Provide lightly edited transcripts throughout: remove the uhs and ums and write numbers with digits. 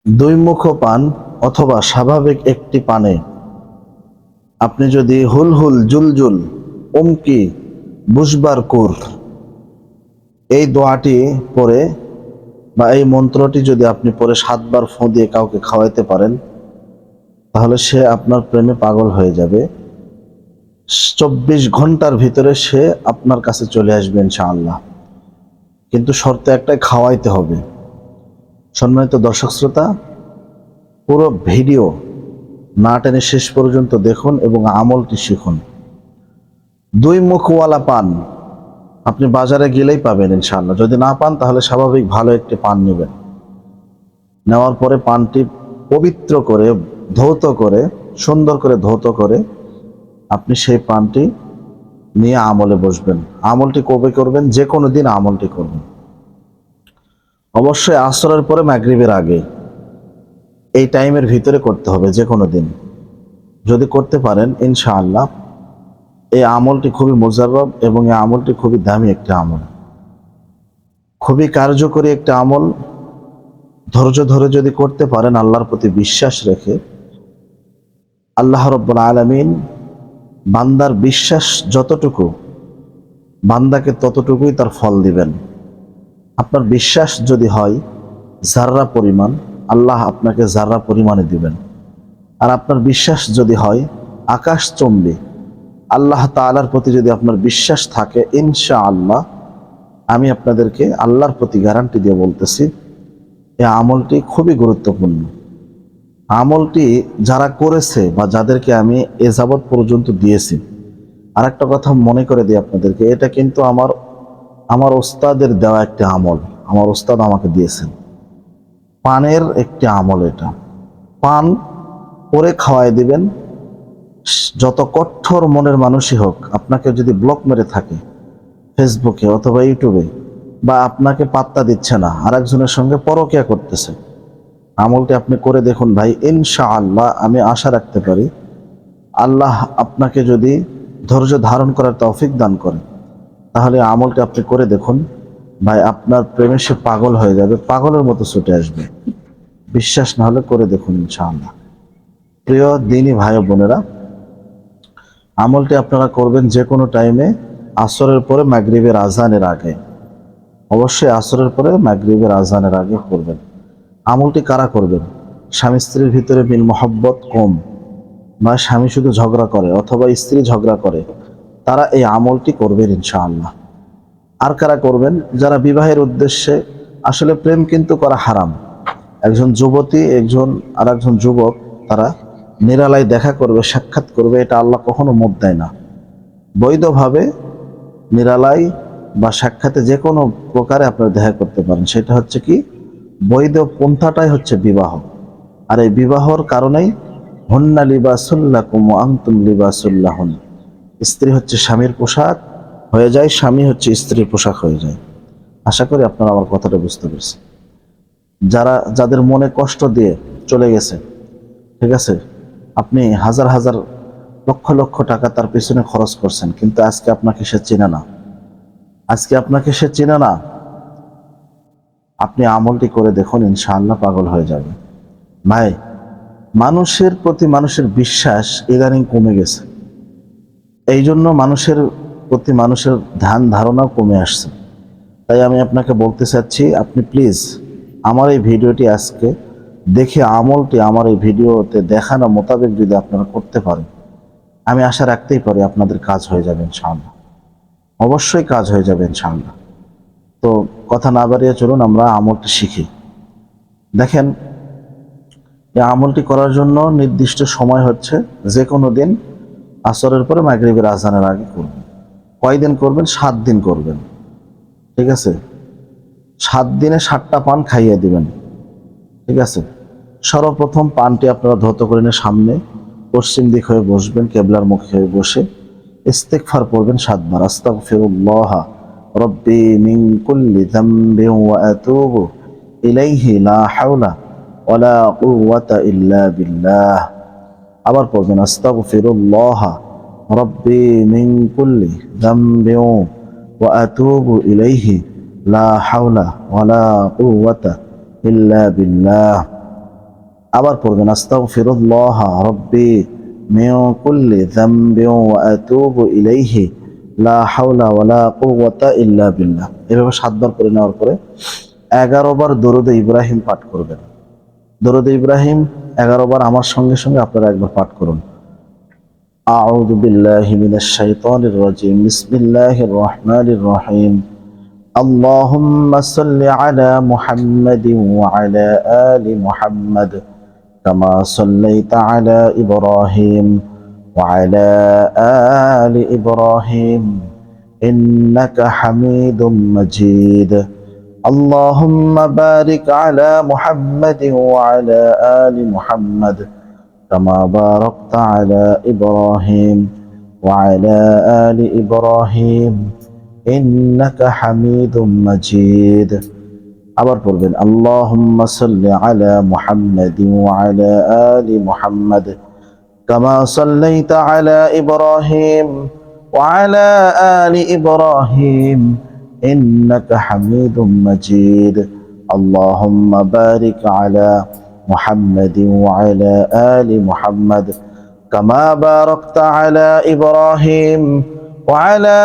দুই মুখ পান অথবা স্বাভাবিক একটি পানে আপনি যদি হুল হুল জুলজুল উমকি বুসবার কুর এই দোয়াটি পড়ে বা এই মন্ত্রটি যদি আপনি পড়ে 7 বার ফোঁ দিয়ে কাউকে খাওয়াইতে পারেন, তাহলে সে আপনার প্রেমে পাগল হয়ে যাবে। 24 ঘন্টার ভিতরে সে আপনার কাছে চলে আসবে ইনশাআল্লাহ। কিন্তু শর্ত একটাই, খাওয়াইতে হবে। সম্মানিত দর্শক শ্রোতা, পুরো ভিডিও না টেনে শেষ পর্যন্ত দেখুন এবং আমলটি শিখুন। দুই মুখওয়ালা পান আপনি বাজারে গেলেই পাবেন ইনশাআল্লাহ। যদি না পান তাহলে স্বাভাবিক ভালো একটি পান নেবেন। নেওয়ার পরে পানটি পবিত্র করে ধৌত করে, সুন্দর করে ধৌত করে আপনি সেই পানটি নিয়ে আমলে বসবেন। আমলটি কবে করবেন? যে কোনো দিন আমলটি করবেন, অবশ্যই আসরের পরে মাগরিবের আগে, এই টাইমের ভিতরে করতে হবে যে কোনো দিন। যদি করতে পারেন ইনশাআল্লাহ এই আমলটি খুবই মুজাররব এবং এই আমলটি খুবই দামি একটি আমল, খুবই কার্যকরী একটি আমল। ধৈর্য ধরে যদি করতে পারেন, আল্লাহর প্রতি বিশ্বাস রেখে, আল্লাহ রাব্বুল আলামিন বান্দার বিশ্বাস যতটুকু, বান্দাকে ততটুকুই তার ফল দিবেন। আপনার বিশ্বাস যদি হয় জাররা পরিমাণ, আল্লাহ আপনাকে জাররা পরিমাণে দিবেন। আর আপনার বিশ্বাস যদি হয় আকাশচুম্বী, আল্লাহ তাআলার প্রতি যদি আপনার বিশ্বাস থাকে, ইনশাআল্লাহ আমি আপনাদেরকে আল্লাহর প্রতি গ্যারান্টি দিয়ে বলতেছি, এই আমলটি খুবই গুরুত্বপূর্ণ। আমলটি যারা করেছে বা যাদেরকে আমি এ যাবৎ পর্যন্ত দিয়েছি, আর একটা কথা মনে করে দিই আপনাদেরকে, এটা কিন্তু আমার ওস্তাদের দেওয়া একটি আমল। আমার ওস্তাদ আমাকে দিয়েছেন পানের একটি আমল। এটা পান পরে খাওয়াই দিবেন। যত কঠোর মনের মানুষই হোক, আপনাকে যদি ব্লক মেরে থাকে ফেসবুকে অথবা ইউটিউবে, বা আপনাকে পাত্তা দিচ্ছে না, আর একজনের সঙ্গে পরকিয়া করতেছে, আমলটি আপনি করে দেখুন ভাই, ইনশাআল্লাহ আমি আশা রাখতে পারি আল্লাহ আপনাকে যদি ধৈর্য ধারণ করার তৌফিক দান করে, তাহলে আমলটি আপনি করে দেখুন ভাই, আপনার প্রেমে সে পাগল হয়ে যাবে, পাগলের মতো ছুটে আসবে। বিশ্বাস না হলে করে দেখুন ইনশাআল্লাহ। প্রিয় দিনী ভাই বোনেরা, আমলটি আপনারা করবেন যে কোনো টাইমে, আসরের পরে মাগরিবের আজানের আগে। অবশ্যই আসরের পরে মাগরিবের আজানের আগে করবেন। আমলটি কারা করবেন? স্বামী স্ত্রীর ভিতরে মিল মহব্বত কম, বা স্বামী শুধু ঝগড়া করে অথবা স্ত্রী ঝগড়া করে, তারা এই আমলটি করবেন ইনশাআল্লাহ। আর কারা করবেন? যারা বিবাহের উদ্দেশ্যে, আসলে প্রেম কিন্তু করা হারাম। একজন যুবতী আর একজন যুবক, তারা নিরালায় দেখা করবে, সাক্ষাৎ করবে, এটা আল্লাহ কখনো মত দেয় না। বৈধভাবে নিরালায় বা সাক্ষাতে যে কোনো প্রকারে আপনারা দেখা করতে পারেন। সেটা হচ্ছে কি, বৈধ পন্থাটাই হচ্ছে বিবাহ। আর এই বিবাহর কারণেই হুন্না লিবাসুল্লাকুম ওয়া আনতুম লিবাসুল্লাহুন, স্ত্রী হচ্ছে স্বামীর পোশাক হয়ে যায়, স্বামী হচ্ছে স্ত্রীর পোশাক হয়ে যায়। আশা করি আপনারা আমার কথাটা বুঝতে পেরেছেন। যাদের মনে কষ্ট দিয়ে চলে গেছে, ঠিক আছে, আপনি হাজার হাজার লক্ষ লক্ষ টাকা তার পিছনে খরচ করছেন, কিন্তু আজকে আপনাকে সে চেনে না, আপনি আমলটি করে দেখুন, ইনশাআল্লাহ পাগল হয়ে যাবে। ভাই, মানুষের প্রতি মানুষের বিশ্বাস ইদানিং কমে গেছে, এই জন্য মানুষের প্রতি মানুষের ধ্যান ধারণাও কমে আসছে। তাই আমি আপনাকে বলতে চাচ্ছি, আপনি প্লিজ আমার এই ভিডিওটি আজকে দেখে আমলটি আমার এই ভিডিওতে দেখানো মোতাবেক যদি আপনারা করতে পারেন, আমি আশা রাখতেই পারি আপনাদের কাজ হয়ে যাবে ইনশাআল্লাহ। অবশ্যই কাজ হয়ে যাবে ইনশাআল্লাহ। তো কথা না বাড়িয়ে চলুন আমরা আমলটি শিখি। দেখেন, এই আমলটি করার জন্য নির্দিষ্ট সময় হচ্ছে যে কোনো দিন আসরের পরে মাগরিবের আজানের আগে করবেন। কয়দিন করবেন? 7 দিন করবেন, ঠিক আছে? 7 দিনে 7টা পান খাইয়ে দিবেন, ঠিক আছে? সর্বপ্রথম পানটি আপনারা ধৌত করে নিয়ে সামনে পশ্চিম দিক হয়ে বসবেন, কেবলার মুখে হয়ে বসে ইস্তিগফার পড়বেন 7 বার। আস্তাগফিরুল্লাহ রব্বি মিন কুল্লি যামবি ওয়া আতুবু ইলাইহি লা হাওলা ওয়ালা কুওয়াতা ইল্লা বিল্লাহ। আবার পড়বেন আস্তাগফিরুল্লাহ রব্বি মিন কুল্লি যামবি ওয়া আতুবু ইলাইহি লা হাওলা ওয়ালা কুওয়াতা ইল্লা বিল্লাহ। আবার পড়বেন আস্তাগফিরুল্লাহ রাব্বি মিন কুল্লি যামবিন ওয়া আতুবু ইলাইহি লা হাওলা ওয়ালা কুওয়াতা ইল্লা বিল্লাহ। এভাবে 7 বার পড়ে নেওয়ার পরে 11 বার দরুদ ইব্রাহিম পাঠ করবেন। দরুদ ইব্রাহিম 11 বার আমার সঙ্গে সঙ্গে আপনারা একবার পাঠ করুন। আউযু বিল্লাহি মিনাশ শাইতানির রাজিম, বিসমিল্লাহির রহমানির রহিম। আল্লাহুম্মা সাল্লি আলা মুহাম্মাদিন ওয়া আলা আলি মুহাম্মাদ কামা সাল্লাইতা আলা ইব্রাহিম ওয়া আলা আলি ইব্রাহিম ইন্নাকা হামিদুম মাজিদ। اللهم بارك على محمد وعلى آل محمد كما باركت على إبراهيم وعلى آل إبراهيم إنك حميد مجيد। আবার পড়বেন اللهم صل على محمد وعلى آل محمد كما صليت على إبراهيم وعلى آل إبراهيم إنك حميد مجيد। اللهم بارك على محمد وعلى آل محمد كما باركت على إبراهيم وعلى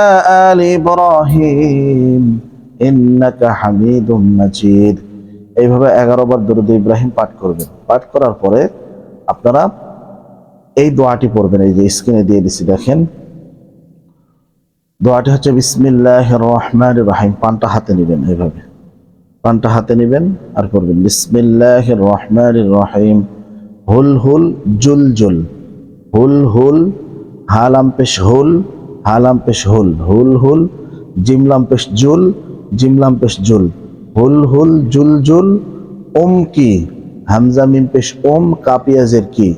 آل إبراهيم إنك حميد مجيد। এইভাবে 11 বার দরুদ ইব্রাহিম পাঠ করবেন। পাঠ করার পরে আপনারা এই দোয়াটি পড়বেন। এই যে স্ক্রিনে দিয়ে দিছি দেখেন, দোয়াটি হচ্ছে বিসমিল্লাহির রহমানির রহিম। পানটা হাতে নেবেন, এইভাবে পানটা হাতে নেবেন আর পড়বেন বিসমিল্লাহির রহমানির রহিম। হুল হুল জুল জুল, হুল হুল হালাম পেশ হুল, হালাম পেশ হুল, হুল হুল জিমলাম পেশ জুল, জিমলাম পেশ জুল, হুল হুল জুল জুল কি হামজা মিম পেশ কাপিয়াজের কি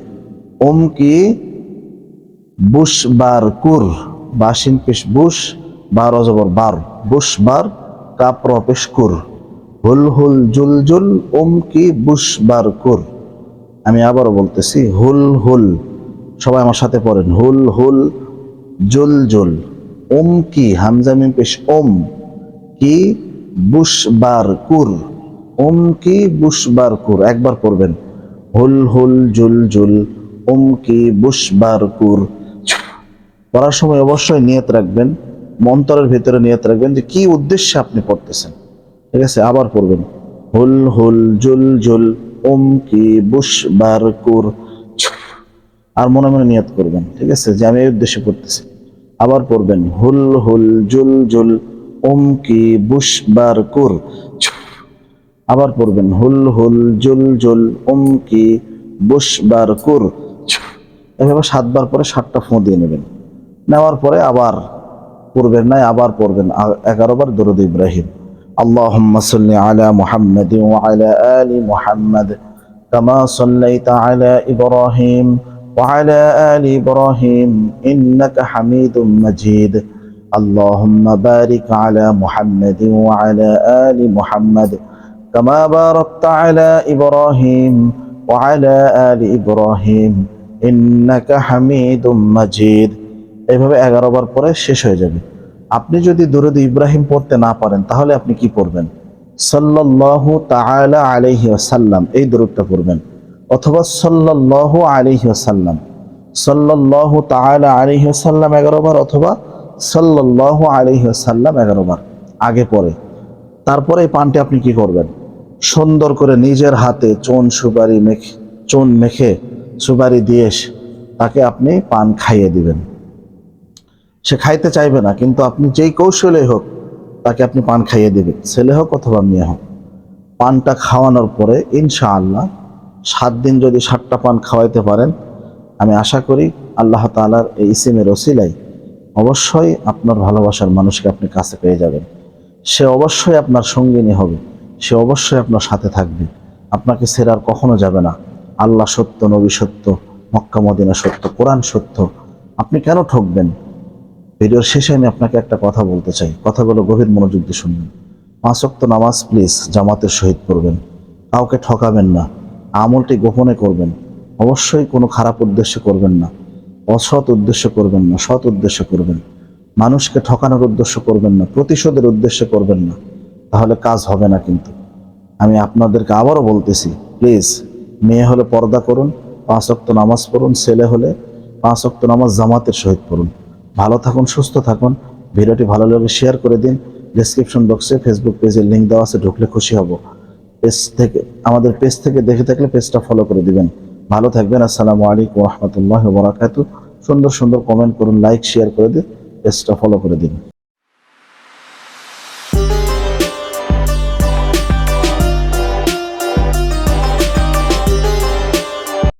কি বুশ বার কুর, বাসিন পেশ বুশ, বার অজবর বার, বুশ বার কাপ র পেশ কুর, হুল হুল জুল জুল কি বুশ বার কুর। আমি আবারও বলতেছি হুল হুল, সবাই আমার সাথে পড়েন, হুল হুল জুল জুল কি হামজা মিম পেশ কি বুশ বার কুর, কি বুশ বার কুর। একবার পড়বেন হুল হুল জুল জুল কি বুশ বার কুর। পড়ার সময় অবশ্যই নিয়ত রাখবেন, মন্তরের ভিতরে নিয়ত রাখবেন যে কি উদ্দেশ্যে আপনি পড়তেছেন, ঠিক আছে। আবার পড়বেন হুল হুল জুল জুল কি বুশ বার কুর, আর মনে মনে নিয়ত করবেন, ঠিক আছে, যে আমি এই উদ্দেশ্যে পড়তেছি। আবার পড়বেন হুল হুল জুল জুল কি বুশ বার কুর। আবার পড়বেন হুল হুল জুল জুল কি বুশ বার কুর। এভাবে 7 বার পরে 7টা ফোঁ দিয়ে নেবেন। নেওয়ার পরে আবার পড়বেন নাই, আবার পড়বেন 11 বার দরুদ ইব্রাহিম। আল্লাহুম্মা সাল্লি আলা মুহাম্মাদিন ওয়া আলা আলি মুহাম্মাদ কামা সাল্লাইতা আলা ইব্রাহিম ওয়া আলা আলি ইব্রাহিম ইন্নাকা হামিদুম মাজিদ। আল্লাহুম্মা বারিক আলা মুহাম্মাদিন ওয়া আলা আলি মুহাম্মাদ কামা বারাকতা আলা ইব্রাহিম ওয়া আলা আলি ইব্রাহিম ইন্নাকা হামিদুম মাজিদ। এইভাবে 11 বার পরে শেষ হয়ে যাবে। আপনি যদি দরুদ ইব্রাহিম পড়তে না পারেন তাহলে আপনি কি পড়বেন? সাল্লাল্লাহু তাআলা আলাইহি ওয়াসাল্লাম, এই দরুদটা পড়বেন, অথবা সাল্লাল্লাহু আলাইহি ওয়াসাল্লাম, সাল্লাল্লাহু তাআলা আলাইহি ওয়াসাল্লাম 11 বার, অথবা সাল্লাল্লাহু আলাইহি ওয়াসাল্লাম 11 বার আগে পরে। তারপরে এই পানটি আপনি কি করবেন? সুন্দর করে নিজের হাতে চুন মেখে সুপারি দিয়ে তাকে আপনি পান খাইয়ে দিবেন। সে খাইতে চাইবে না, কিন্তু আপনি যেই কৌশলে হোক তাকে আপনি পান খাইয়ে দিবেন, ছেলে হোক অথবা মেয়ে হোক। পানটা খাওয়ানোর পরে ইনশাআল্লাহ 7 দিন যদি 7টা পান খাওয়াইতে পারেন, আমি আশা করি আল্লাহ তাআলার এই ইসিমের ওসিলায় অবশ্যই আপনার ভালোবাসার মানুষকে আপনি কাছে পেয়ে যাবেন। সে অবশ্যই আপনার সঙ্গিনী হবে, সে অবশ্যই আপনার সাথে থাকবে, আপনাকে ছেড়ে আর কখনো যাবে না। আল্লাহ সত্য, নবী সত্য, মক্কা মদিনা সত্য, কোরআন সত্য। আপনি কেন ঠকবেন? ভিডিওর শেষে আমি আপনাকে একটা কথা বলতে চাই, কথাগুলো গভীর মনোযোগ দিয়ে শুনবেন। 5 ওয়াক্ত নামাজ প্লিজ জামাতের সহিত পড়বেন, কাউকে ঠকাবেন না, আমলটি গোপনে করবেন, অবশ্যই কোনো খারাপ উদ্দেশ্যে করবেন না, অসৎ উদ্দেশ্য করবেন না, সৎ উদ্দেশ্য করবেন। মানুষকে ঠকানোর উদ্দেশ্য করবেন না, প্রতিশোধের উদ্দেশ্যে করবেন না, তাহলে কাজ হবে না। কিন্তু আমি আপনাদেরকে আবারও বলতেছি, প্লিজ মেয়ে হলে পর্দা করুন, 5 ওয়াক্ত নামাজ পড়ুন, ছেলে হলে 5 ওয়াক্ত নামাজ জামাতের সহিত পড়ুন। ভালো থাকুন, সুস্থ থাকুন। ভিডিওটি ভালো লাগলে শেয়ার করে দিন। ডেসক্রিপশন বক্সে ফেসবুক পেজের লিঙ্ক দেওয়া আছে, ঢুকলে খুশি হব। পেজ থেকে, আমাদের পেজ থেকে দেখে থাকলে পেজটা ফলো করে দিবেন। ভালো থাকবেন। আসসালামু আলাইকুম ওয়া রাহমাতুল্লাহি ওয়া বারাকাতুহু। সুন্দর সুন্দর কমেন্ট করুন, লাইক শেয়ার করে দিন, পেজটা ফলো করে দিন।